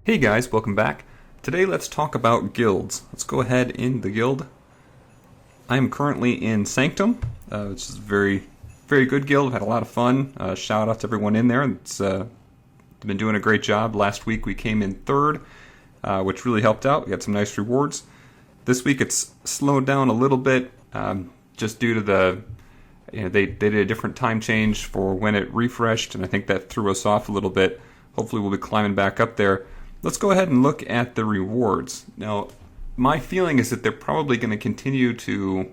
Hey guys, welcome back. Today let's talk about guilds. Let's go ahead in the guild. I am currently in Sanctum, which is a very good guild. I've had a lot of fun. Shout out to everyone in there. It's been doing a great job. Last week we came in third, which really helped out. We got some nice rewards. This week it's slowed down a little bit, just due to they did a different time change for when it refreshed, and I think that threw us off a little bit. Hopefully we'll be climbing back up there. Let's go ahead and look at the rewards. Now, my feeling is that they're probably going to continue to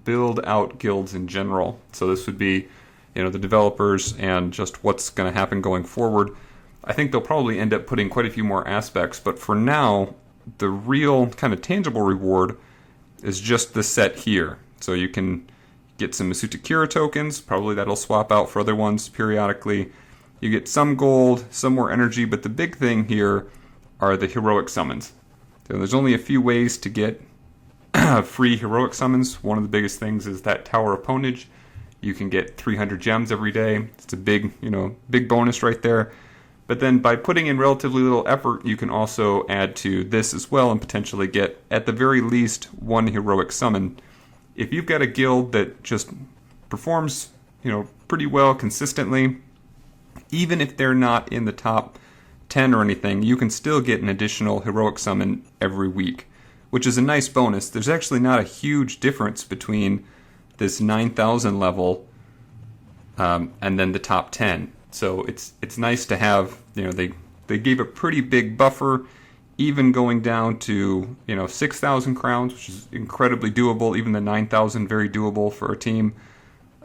build out guilds in general. So this would be, the developers and just what's going to happen going forward. I think they'll probably end up putting quite a few more aspects, but for now, the real kind of tangible reward is just the set here. So you can get some Masuta Kira tokens. Probably that'll swap out for other ones periodically. You get some gold, some more energy, but the big thing here are the heroic summons. So there's only a few ways to get free heroic summons. One of the biggest things is that Tower of Ponage. You can get 300 gems every day. It's a big bonus right there. But then by putting in relatively little effort, you can also add to this as well and potentially get, at the very least, one heroic summon. If you've got a guild that just performs, pretty well consistently, even if they're not in the top 10 or anything, you can still get an additional heroic summon every week, which is a nice bonus. There's actually not a huge difference between this 9,000 level and then the top 10. So it's nice to have, they gave a pretty big buffer, even going down to 6,000 crowns, which is incredibly doable. Even the 9,000 very doable for a team.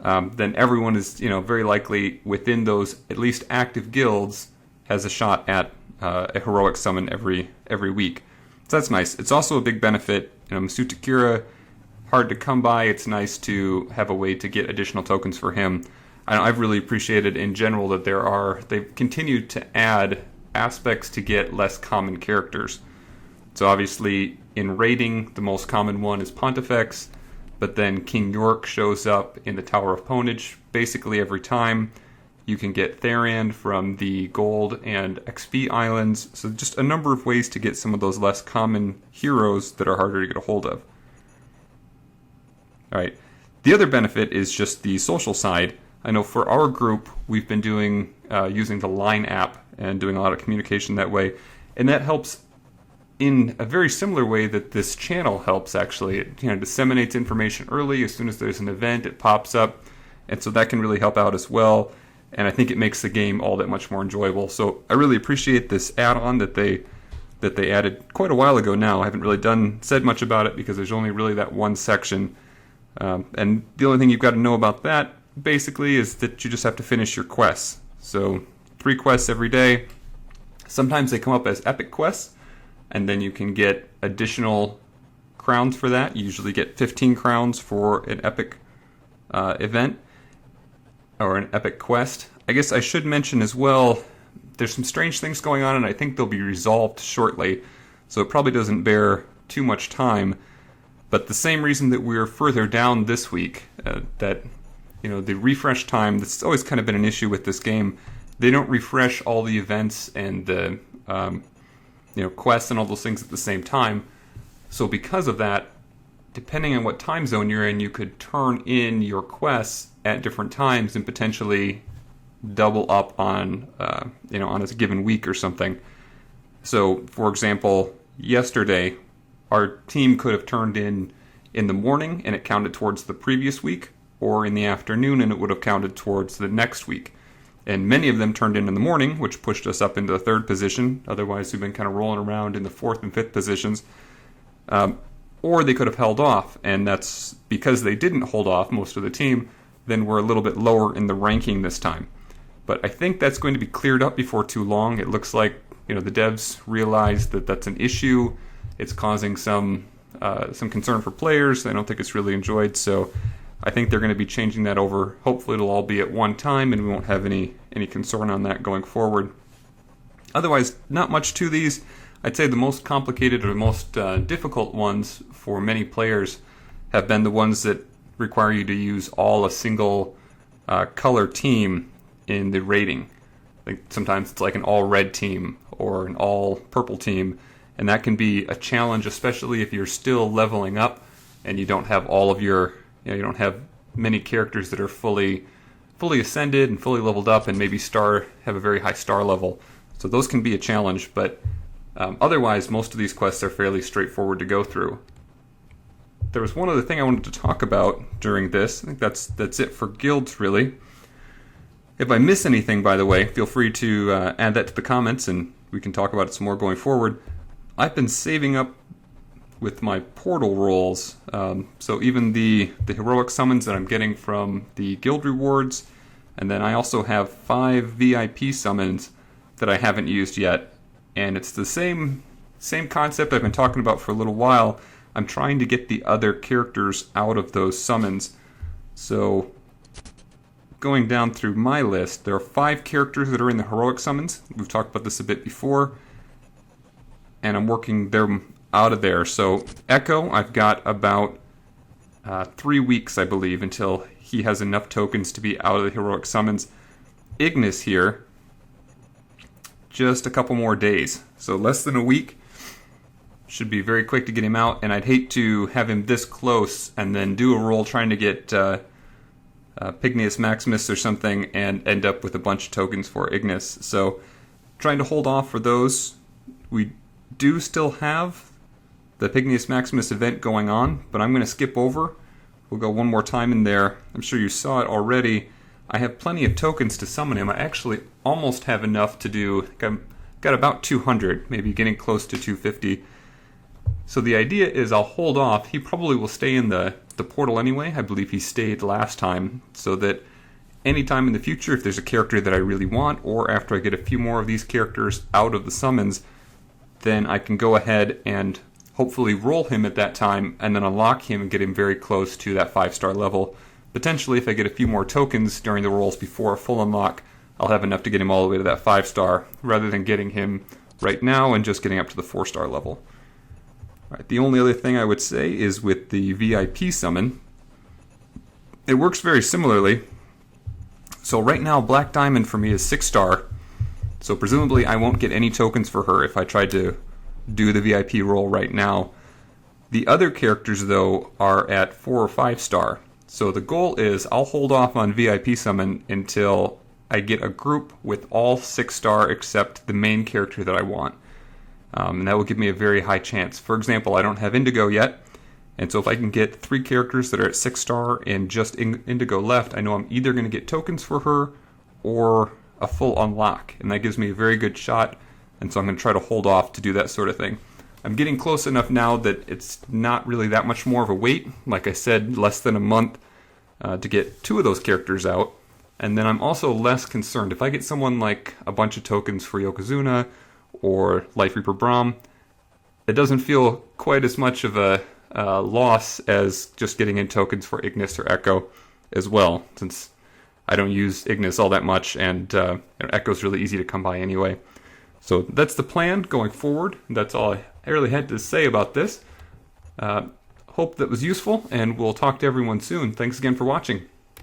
Then everyone is very likely within those at least active guilds has a shot at a heroic summon every week. So that's nice. It's also a big benefit. Masuta Kira, hard to come by. It's nice to have a way to get additional tokens for him. I've really appreciated in general that they've continued to add aspects to get less common characters. So obviously in raiding, the most common one is Pontifex, but then King Yorick shows up in the Tower of Ponage basically every time. You can get Tharand from the Gold and XP Islands. So just a number of ways to get some of those less common heroes that are harder to get a hold of. Alright, the other benefit is just the social side. I know for our group, we've been doing using the Line app and doing a lot of communication that way. And that helps in a very similar way that this channel helps, actually. It disseminates information early. As soon as there's an event, it pops up. And so that can really help out as well. And I think it makes the game all that much more enjoyable. So I really appreciate this add-on that they added quite a while ago now. I haven't really said much about it because there's only really that one section. And the only thing you've got to know about that, basically, is that you just have to finish your quests. So 3 quests every day. Sometimes they come up as epic quests, and then you can get additional crowns for that. You usually get 15 crowns for an epic event. Or an epic quest. I guess I should mention as well, there's some strange things going on, and I think they'll be resolved shortly, so it probably doesn't bear too much time. But the same reason that we're further down this week, that the refresh time, that's always kind of been an issue with this game. They don't refresh all the events and the quests and all those things at the same time. So because of that, depending on what time zone you're in, you could turn in your quests at different times and potentially double up on on a given week or something. So, for example, yesterday, our team could have turned in the morning and it counted towards the previous week, or in the afternoon and it would have counted towards the next week. And many of them turned in the morning, which pushed us up into the 3rd position. Otherwise, we've been kind of rolling around in the 4th and 5th positions. Or they could have held off, and that's because they didn't hold off, most of the team, then we're a little bit lower in the ranking this time. But I think that's going to be cleared up before too long. It looks like the devs realize that that's an issue. It's causing some concern for players. I don't think it's really enjoyed, so I think they're going to be changing that over. Hopefully it'll all be at one time, and we won't have any concern on that going forward. Otherwise, not much to these. I'd say the most complicated or the most difficult ones for many players have been the ones that require you to use all a single color team in the rating. Like sometimes it's like an all red team or an all purple team, and that can be a challenge, especially if you're still leveling up and you don't have all of your, you don't have many characters that are fully ascended and fully leveled up, and maybe have a very high star level. So those can be a challenge, but otherwise most of these quests are fairly straightforward to go through. There was one other thing I wanted to talk about during this. I think that's it for guilds, really. If I miss anything, by the way, feel free to add that to the comments and we can talk about it some more going forward. I've been saving up with my portal rolls, so even the heroic summons that I'm getting from the guild rewards, and then I also have 5 VIP summons that I haven't used yet, and it's the same concept I've been talking about for a little while. I'm trying to get the other characters out of those summons. So going down through my list, there are 5 characters that are in the heroic summons. We've talked about this a bit before, and I'm working them out of there. So Ekko, I've got about 3 weeks, I believe, until he has enough tokens to be out of the heroic summons. Ignus here, just a couple more days, so less than a week. Should be very quick to get him out, and I'd hate to have him this close and then do a roll trying to get Pygnaeus Maximus or something and end up with a bunch of tokens for Ignus. So trying to hold off for those. We do still have the Pygnaeus Maximus event going on, but I'm going to skip over. We'll go one more time in there. I'm sure you saw it already. I have plenty of tokens to summon him. I actually almost have enough to do. I've got about 200, maybe getting close to 250. So the idea is I'll hold off. He probably will stay in the portal anyway. I believe he stayed last time, so that anytime in the future, if there's a character that I really want, or after I get a few more of these characters out of the summons, then I can go ahead and hopefully roll him at that time, and then unlock him and get him very close to that 5-star level. Potentially, if I get a few more tokens during the rolls before a full unlock, I'll have enough to get him all the way to that 5-star, rather than getting him right now and just getting up to the 4-star level. All right, the only other thing I would say is with the VIP summon, it works very similarly. So right now, Black Diamond for me is 6-star, so presumably I won't get any tokens for her if I tried to do the VIP roll right now. The other characters, though, are at 4 or 5-star. So the goal is I'll hold off on VIP summon until I get a group with all 6-star except the main character that I want. And that will give me a very high chance. For example, I don't have Indigo yet, and so if I can get 3 characters that are at 6-star and just Indigo left, I know I'm either going to get tokens for her or a full unlock, and that gives me a very good shot, and so I'm going to try to hold off to do that sort of thing. I'm getting close enough now that it's not really that much more of a wait. Like I said, less than a month to get 2 of those characters out. And then I'm also less concerned. If I get someone like a bunch of tokens for Yokozuna or Life Reaper Brom, it doesn't feel quite as much of a loss as just getting in tokens for Ignus or Ekko as well, since I don't use Ignus all that much, and Ekko's really easy to come by anyway. So that's the plan going forward. That's all I really had to say about this. Hope that was useful, and we'll talk to everyone soon. Thanks again for watching.